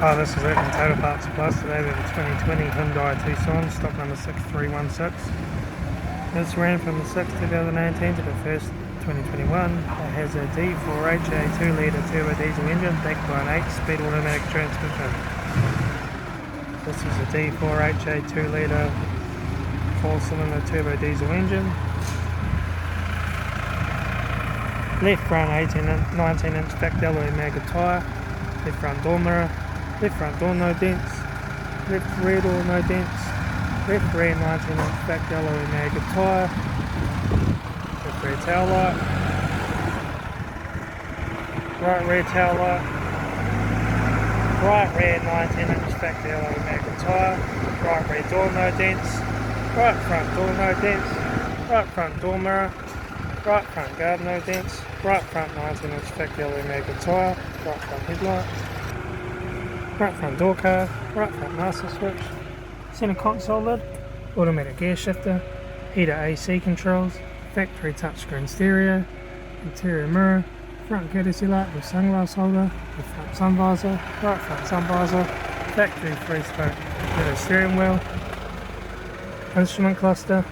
Oh, this is it in Total Parts Plus. Today we have a 2020 Hyundai Tucson, stock number 6316. This ran from the 6th 2018 to the 1st 2021. It has a D4H, a 2-litre turbo diesel engine backed by an 8-speed automatic transmission. This is a D4H, a 2-litre 4-cylinder turbo diesel engine. Left front 19-inch backed alloy maggot tyre. Left front door mirror. Left front door no dents. Left rear door no dents. Left rear 19-inch backed alloy maggot tyre. Left rear tail light. Right rear tail light. Right rear 19-inch backed alloy maggot tyre. Right rear door no dents. Right front door no dents. Right front door mirror. Right front guard no dents. Right front 19-inch backed alloy maggot tyre. Right front headlight. Right front door card, right front master switch, centre console lid, automatic gear shifter, heater AC controls, factory touchscreen stereo, interior mirror, front courtesy light with sunglass holder, the front sun visor, right front sun visor, factory 3-spoke leather steering wheel, instrument cluster,